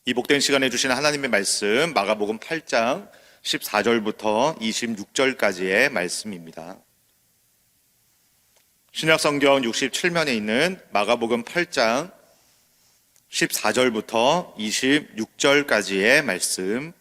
이 복된 시간에 주신 하나님의 말씀 마가복음 8장 14절부터 26절까지의 말씀입니다. 신약성경 67면에 있는 마가복음 8장 14절부터 26절까지의 말씀,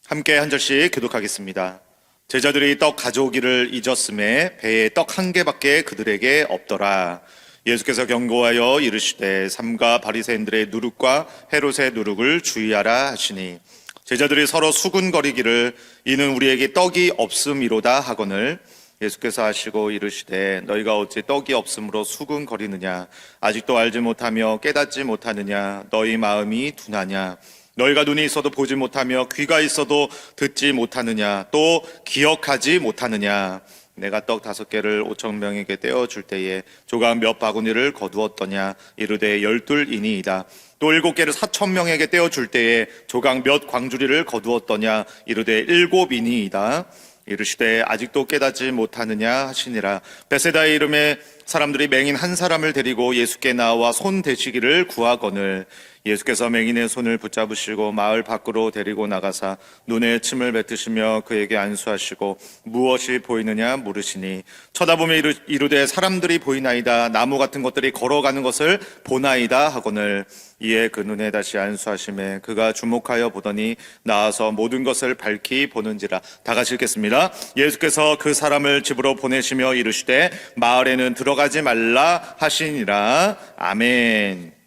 함께 한 절씩 교독하겠습니다. 제자들이 떡 가져오기를 잊었음에 배에 떡 한 개밖에 그들에게 없더라. 예수께서 경고하여 이르시되 삼가 바리새인들의 누룩과 헤롯의 누룩을 주의하라 하시니, 제자들이 서로 수군거리기를 이는 우리에게 떡이 없음이로다 하거늘, 예수께서 하시고 이르시되 너희가 어찌 떡이 없음으로 수군거리느냐? 아직도 알지 못하며 깨닫지 못하느냐? 너희 마음이 둔하냐? 너희가 눈이 있어도 보지 못하며 귀가 있어도 듣지 못하느냐? 또 기억하지 못하느냐? 내가 떡 5개를 5,000명에게 떼어줄 때에 조각 몇 바구니를 거두었더냐? 이르되 12이니이다. 또 7개를 4,000명에게 떼어줄 때에 조각 몇 광주리를 거두었더냐? 이르되 7이니이다. 이르시되 아직도 깨닫지 못하느냐 하시니라. 베세다의 이름의 사람들이 맹인 한 사람을 데리고 예수께 나와 손 대시기를 구하거늘, 예수께서 맹인의 손을 붙잡으시고 마을 밖으로 데리고 나가사 눈에 침을 뱉으시며 그에게 안수하시고 무엇이 보이느냐 물으시니, 쳐다보며 이르되 사람들이 보이나이다. 나무 같은 것들이 걸어가는 것을 보나이다 하거늘, 이에 그 눈에 다시 안수하심에 그가 주목하여 보더니 나와서 모든 것을 밝히 보는지라. 다 같이 읽겠습니다. 예수께서 그 사람을 집으로 보내시며 이르시되 마을에는 들어가지 말라 하시니라. 아멘.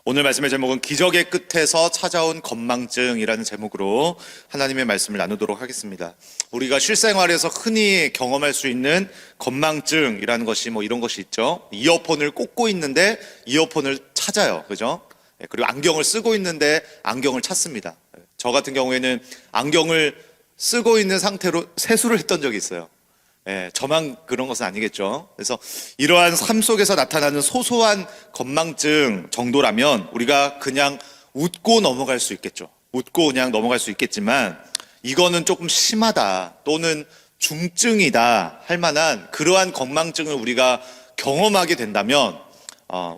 오늘 말씀의 제목은 기적의 끝에서 찾아온 건망증이라는 제목으로 하나님의 말씀을 나누도록 하겠습니다. 우리가 실생활에서 흔히 경험할 수 있는 건망증이라는 것이 이런 것이 있죠. 이어폰을 꽂고 있는데 이어폰을 찾아요. 그죠? 그리고 안경을 쓰고 있는데 안경을 찾습니다. 저 같은 경우에는 안경을 쓰고 있는 상태로 세수를 했던 적이 있어요. 저만 그런 것은 아니겠죠. 그래서 이러한 삶 속에서 나타나는 소소한 건망증 정도라면 우리가 그냥 웃고 넘어갈 수 있겠죠. 웃고 그냥 넘어갈 수 있겠지만, 이거는 조금 심하다 또는 중증이다 할 만한 그러한 건망증을 우리가 경험하게 된다면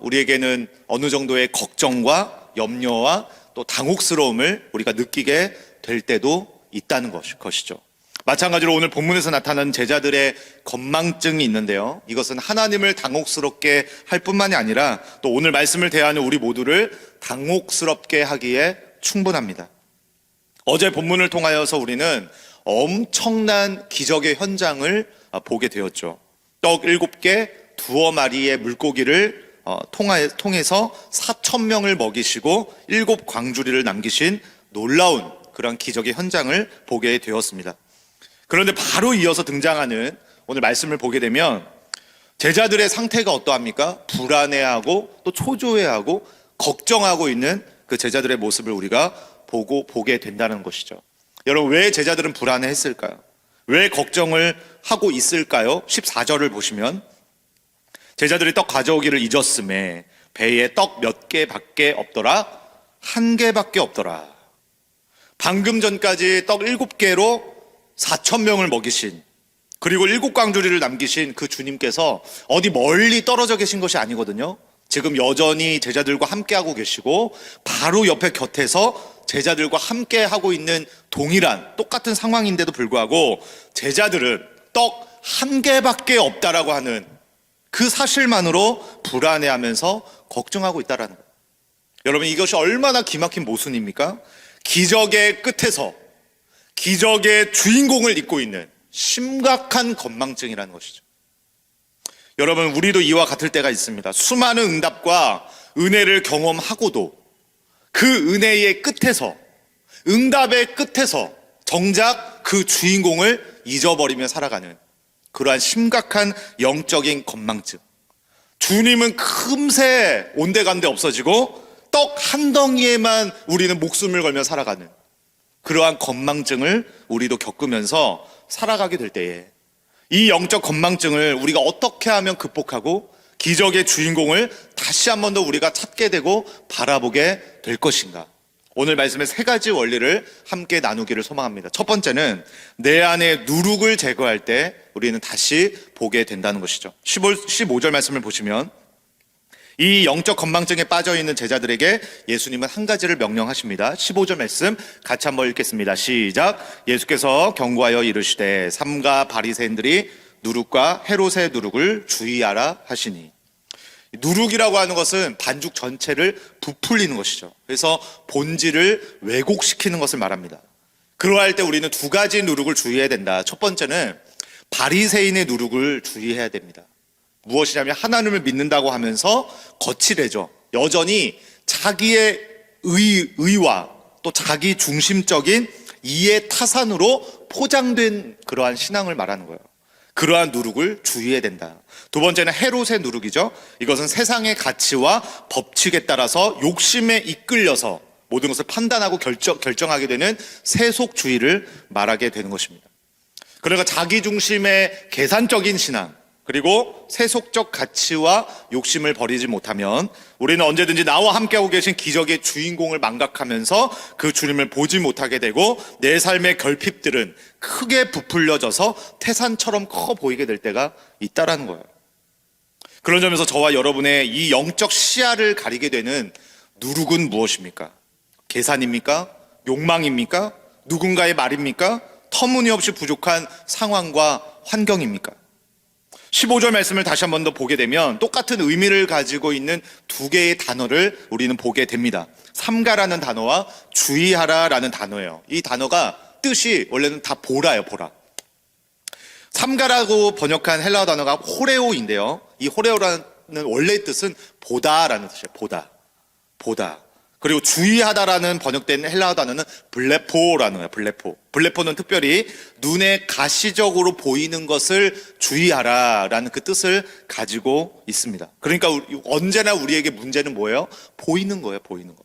우리에게는 어느 정도의 걱정과 염려와 또 당혹스러움을 우리가 느끼게 될 때도 있다는 것이죠. 마찬가지로 오늘 본문에서 나타나는 제자들의 건망증이 있는데요, 이것은 하나님을 당혹스럽게 할 뿐만이 아니라 또 오늘 말씀을 대하는 우리 모두를 당혹스럽게 하기에 충분합니다. 어제 본문을 통하여서 우리는 엄청난 기적의 현장을 보게 되었죠. 떡 7개, 두어 마리의 물고기를 통해서 4,000명을 먹이시고 7광주리를 남기신 놀라운 그런 기적의 현장을 보게 되었습니다. 그런데 바로 이어서 등장하는 오늘 말씀을 보게 되면 제자들의 상태가 어떠합니까? 불안해하고 또 초조해하고 걱정하고 있는 그 제자들의 모습을 우리가 보게 된다는 것이죠. 여러분, 왜 제자들은 불안해했을까요? 왜 걱정을 하고 있을까요? 14절을 보시면 제자들이 떡 가져오기를 잊었음에 배에 떡 몇 개밖에 없더라. 1개밖에 없더라. 방금 전까지 떡 7개로 4,000명을 먹이신, 그리고 7광주리를 남기신 그 주님께서 어디 멀리 떨어져 계신 것이 아니거든요. 지금 여전히 제자들과 함께하고 계시고 바로 옆에 곁에서 제자들과 함께하고 있는 동일한 똑같은 상황인데도 불구하고 제자들은 떡 1개밖에 없다라고 하는 그 사실만으로 불안해하면서 걱정하고 있다라는 거예요. 여러분, 이것이 얼마나 기막힌 모순입니까? 기적의 끝에서 기적의 주인공을 잊고 있는 심각한 건망증이라는 것이죠. 여러분, 우리도 이와 같을 때가 있습니다. 수많은 응답과 은혜를 경험하고도 그 은혜의 끝에서, 응답의 끝에서 정작 그 주인공을 잊어버리며 살아가는 그러한 심각한 영적인 건망증. 주님은 금세 온데간데 없어지고 떡 한 덩이에만 우리는 목숨을 걸며 살아가는 그러한 건망증을 우리도 겪으면서 살아가게 될 때에 이 영적 건망증을 우리가 어떻게 하면 극복하고 기적의 주인공을 다시 한 번 더 우리가 찾게 되고 바라보게 될 것인가? 오늘 말씀의 3가지 원리를 함께 나누기를 소망합니다. 첫 번째는 내 안에 누룩을 제거할 때 우리는 다시 보게 된다는 것이죠. 15절 말씀을 보시면 이 영적 건망증에 빠져 있는 제자들에게 예수님은 한 가지를 명령하십니다. 15절 말씀 같이 한번 읽겠습니다. 시작. 예수께서 경고하여 이르시되 삼가 바리새인들이 누룩과 헤롯의 누룩을 주의하라 하시니. 누룩이라고 하는 것은 반죽 전체를 부풀리는 것이죠. 그래서 본질을 왜곡시키는 것을 말합니다. 그러할 때 우리는 두 가지 누룩을 주의해야 된다. 첫 번째는 바리새인의 누룩을 주의해야 됩니다. 무엇이냐면 하나님을 믿는다고 하면서 거칠해져 여전히 자기의 의와 또 자기 중심적인 이해 타산으로 포장된 그러한 신앙을 말하는 거예요. 그러한 누룩을 주의해야 된다. 두 번째는 헤롯의 누룩이죠. 이것은 세상의 가치와 법칙에 따라서 욕심에 이끌려서 모든 것을 판단하고 결정하게 되는 세속주의를 말하게 되는 것입니다. 그러니까 자기 중심의 계산적인 신앙, 그리고 세속적 가치와 욕심을 버리지 못하면 우리는 언제든지 나와 함께하고 계신 기적의 주인공을 망각하면서 그 주님을 보지 못하게 되고 내 삶의 결핍들은 크게 부풀려져서 태산처럼 커 보이게 될 때가 있다라는 거예요. 그런 점에서 저와 여러분의 이 영적 시야를 가리게 되는 누룩은 무엇입니까? 계산입니까? 욕망입니까? 누군가의 말입니까? 터무니없이 부족한 상황과 환경입니까? 15절 말씀을 다시 한 번 더 보게 되면 똑같은 의미를 가지고 있는 두 개의 단어를 우리는 보게 됩니다. 삼가라는 단어와 주의하라라는 단어예요. 이 단어가 뜻이 원래는 다 보라예요, 보라. 삼가라고 번역한 헬라어 단어가 호레오인데요. 이 호레오라는 원래의 뜻은 보다라는 뜻이에요. 보다. 그리고 주의하다라는 번역된 헬라어 단어는 블레포라는 거예요. 블레포는 특별히 눈에 가시적으로 보이는 것을 주의하라라는 그 뜻을 가지고 있습니다. 그러니까 언제나 우리에게 문제는 뭐예요? 보이는 거예요. 보이는 거.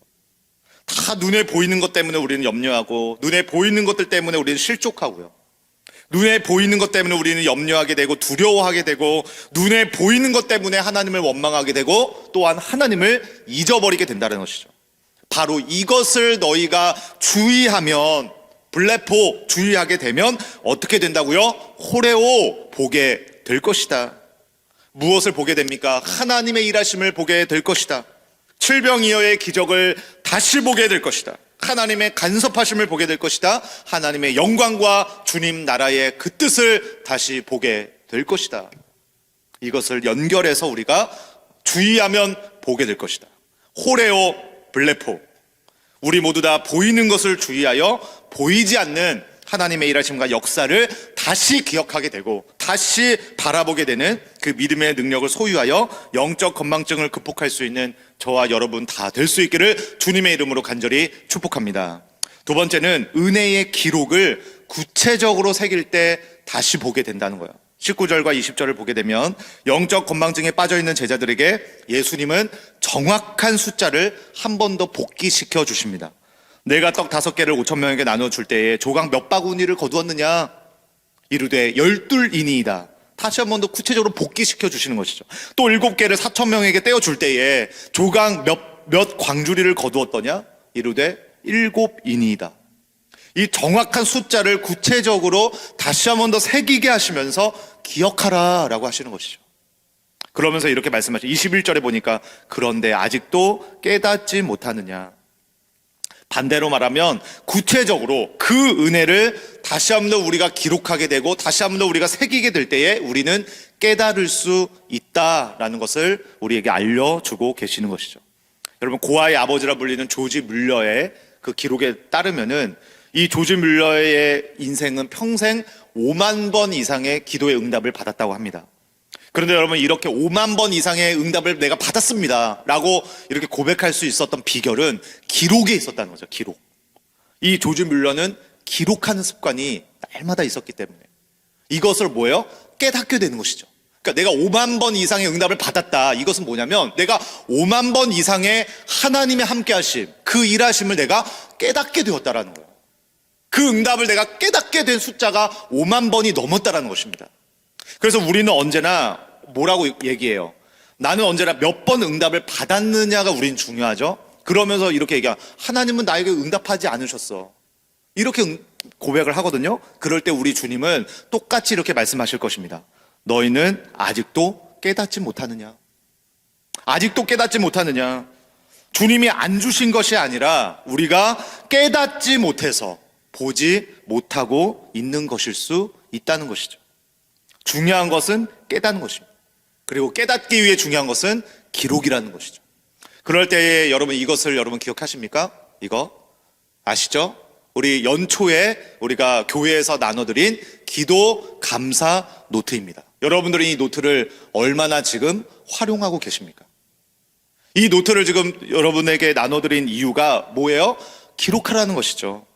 다 눈에 보이는 것 때문에 우리는 염려하고, 눈에 보이는 것들 때문에 우리는 실족하고요. 눈에 보이는 것 때문에 우리는 염려하게 되고 두려워하게 되고, 눈에 보이는 것 때문에 하나님을 원망하게 되고, 또한 하나님을 잊어버리게 된다는 것이죠. 바로 이것을 너희가 주의하면, 블레포 주의하게 되면 어떻게 된다고요? 호레오 보게 될 것이다. 무엇을 보게 됩니까? 하나님의 일하심을 보게 될 것이다. 칠병이어의 기적을 다시 보게 될 것이다. 하나님의 간섭하심을 보게 될 것이다. 하나님의 영광과 주님 나라의 그 뜻을 다시 보게 될 것이다. 이것을 연결해서 우리가 주의하면 보게 될 것이다. 호레오 블레포. 우리 모두 다 보이는 것을 주의하여 보이지 않는 하나님의 일하심과 역사를 다시 기억하게 되고 다시 바라보게 되는 그 믿음의 능력을 소유하여 영적 건망증을 극복할 수 있는 저와 여러분 다 될 수 있기를 주님의 이름으로 간절히 축복합니다. 두 번째는 은혜의 기록을 구체적으로 새길 때 다시 보게 된다는 거예요. 19절과 20절을 보게 되면 영적 건망증에 빠져있는 제자들에게 예수님은 정확한 숫자를 한 번 더 복기시켜 주십니다. 내가 떡 5개를 5,000명에게 나눠줄 때에 조각 몇 바구니를 거두었느냐? 이르되 12이니이다. 다시 한 번 더 구체적으로 복기시켜 주시는 것이죠. 또 7개를 4,000명에게 떼어줄 때에 조각 몇 광주리를 거두었더냐? 이르되 7이니이다. 이 정확한 숫자를 구체적으로 다시 한 번 더 새기게 하시면서 기억하라 라고 하시는 것이죠. 그러면서 이렇게 말씀하시죠. 21절에 보니까 그런데 아직도 깨닫지 못하느냐. 반대로 말하면 구체적으로 그 은혜를 다시 한 번 더 우리가 기록하게 되고 다시 한 번 더 우리가 새기게 될 때에 우리는 깨달을 수 있다라는 것을 우리에게 알려주고 계시는 것이죠. 여러분, 고아의 아버지라 불리는 조지 뮬러의 그 기록에 따르면은 이 조지 뮬러의 인생은 평생 5만 번 이상의 기도의 응답을 받았다고 합니다. 그런데 여러분, 이렇게 5만 번 이상의 응답을 내가 받았습니다 라고 이렇게 고백할 수 있었던 비결은 기록에 있었다는 거죠. 기록. 이 조지 뮬러는 기록하는 습관이 날마다 있었기 때문에 이것을 뭐예요? 깨닫게 되는 것이죠. 그러니까 내가 5만 번 이상의 응답을 받았다. 이것은 뭐냐면 내가 5만 번 이상의 하나님의 함께하심, 그 일하심을 내가 깨닫게 되었다라는 거예요. 그 응답을 내가 깨닫게 된 숫자가 5만 번이 넘었다라는 것입니다. 그래서 우리는 언제나 뭐라고 얘기해요? 나는 언제나 몇 번 응답을 받았느냐가 우린 중요하죠. 그러면서 이렇게 얘기해요. 하나님은 나에게 응답하지 않으셨어. 이렇게 고백을 하거든요. 그럴 때 우리 주님은 똑같이 이렇게 말씀하실 것입니다. 너희는 아직도 깨닫지 못하느냐? 아직도 깨닫지 못하느냐? 주님이 안 주신 것이 아니라 우리가 깨닫지 못해서 보지 못하고 있는 것일 수 있다는 것이죠. 중요한 것은 깨닫는 것입니다. 그리고 깨닫기 위해 중요한 것은 기록이라는 것이죠. 그럴 때에 여러분 이것을 여러분 기억하십니까? 이거 아시죠? 우리 연초에 우리가 교회에서 나눠드린 기도 감사 노트입니다. 여러분들이 이 노트를 얼마나 지금 활용하고 계십니까? 이 노트를 지금 여러분에게 나눠드린 이유가 뭐예요? 기록하라는 것이죠.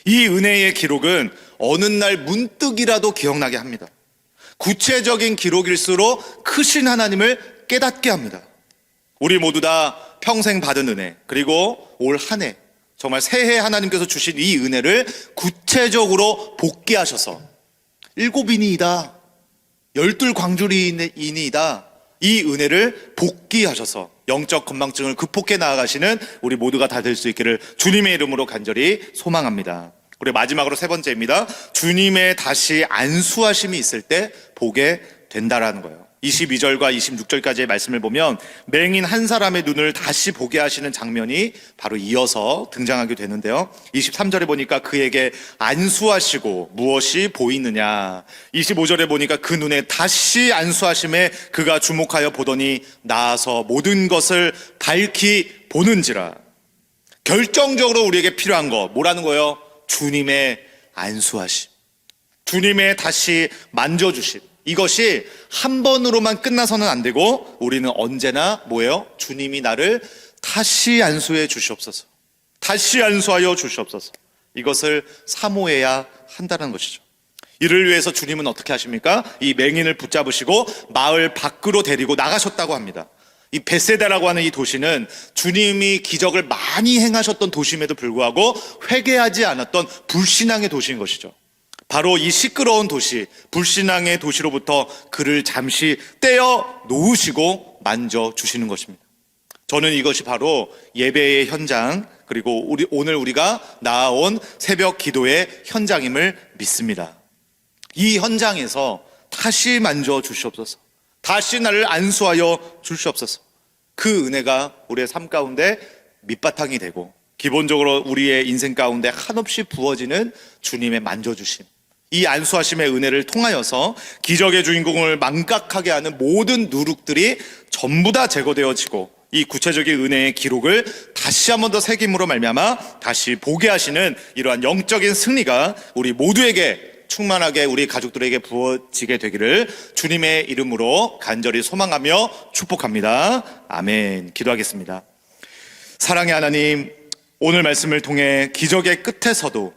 이 은혜의 기록은 어느 날 문득이라도 기억나게 합니다. 구체적인 기록일수록 크신 하나님을 깨닫게 합니다. 우리 모두 다 평생 받은 은혜, 그리고 올 한 해 정말 새해 하나님께서 주신 이 은혜를 구체적으로 복귀하셔서 7인이다, 12광주리인이다, 이 은혜를 복귀하셔서 영적 건망증을 극복해 나아가시는 우리 모두가 다 될 수 있기를 주님의 이름으로 간절히 소망합니다. 그리고 마지막으로 세 번째입니다. 주님의 다시 안수하심이 있을 때 보게 된다라는 거예요. 22절과 26절까지의 말씀을 보면 맹인 한 사람의 눈을 다시 보게 하시는 장면이 바로 이어서 등장하게 되는데요. 23절에 보니까 그에게 안수하시고 무엇이 보이느냐. 25절에 보니까 그 눈에 다시 안수하심에 그가 주목하여 보더니 나아서 모든 것을 밝히 보는지라. 결정적으로 우리에게 필요한 거 뭐라는 거예요? 주님의 안수하심, 주님의 다시 만져주심. 이것이 한 번으로만 끝나서는 안 되고 우리는 언제나 뭐예요? 주님이 나를 다시 안수해 주시옵소서, 다시 안수하여 주시옵소서. 이것을 사모해야 한다는 것이죠. 이를 위해서 주님은 어떻게 하십니까? 이 맹인을 붙잡으시고 마을 밖으로 데리고 나가셨다고 합니다. 이 베세다라고 하는 이 도시는 주님이 기적을 많이 행하셨던 도시임에도 불구하고 회개하지 않았던 불신앙의 도시인 것이죠. 바로 이 시끄러운 도시, 불신앙의 도시로부터 그를 잠시 떼어 놓으시고 만져주시는 것입니다. 저는 이것이 바로 예배의 현장, 그리고 오늘 우리가 나아온 새벽 기도의 현장임을 믿습니다. 이 현장에서 다시 만져주시옵소서, 다시 나를 안수하여 주시옵소서. 그 은혜가 우리의 삶 가운데 밑바탕이 되고 기본적으로 우리의 인생 가운데 한없이 부어지는 주님의 만져주심, 이 안수하심의 은혜를 통하여서 기적의 주인공을 망각하게 하는 모든 누룩들이 전부 다 제거되어지고 이 구체적인 은혜의 기록을 다시 한 번 더 새김으로 말미암아 다시 보게 하시는 이러한 영적인 승리가 우리 모두에게 충만하게 우리 가족들에게 부어지게 되기를 주님의 이름으로 간절히 소망하며 축복합니다. 아멘. 기도하겠습니다. 사랑의 하나님, 오늘 말씀을 통해 기적의 끝에서도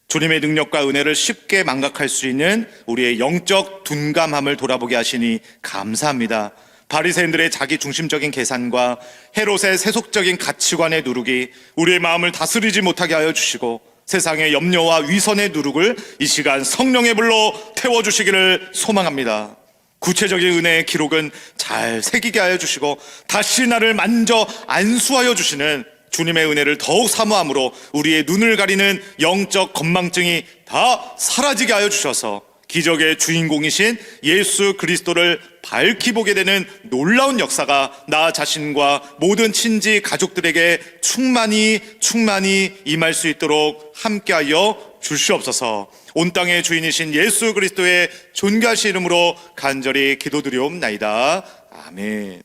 주님의 능력과 은혜를 쉽게 망각할 수 있는 우리의 영적 둔감함을 돌아보게 하시니 감사합니다. 바리새인들의 자기중심적인 계산과 헤롯의 세속적인 가치관의 누룩이 우리의 마음을 다스리지 못하게 하여 주시고 세상의 염려와 위선의 누룩을 이 시간 성령의 불로 태워주시기를 소망합니다. 구체적인 은혜의 기록은 잘 새기게 하여 주시고 다시 나를 만져 안수하여 주시는 주님의 은혜를 더욱 사모함으로 우리의 눈을 가리는 영적 건망증이 다 사라지게 하여 주셔서 기적의 주인공이신 예수 그리스도를 밝히 보게 되는 놀라운 역사가 나 자신과 모든 친지 가족들에게 충만히 임할 수 있도록 함께하여 주시옵소서. 온 땅의 주인이신 예수 그리스도의 존귀하신 이름으로 간절히 기도드리옵나이다. 아멘.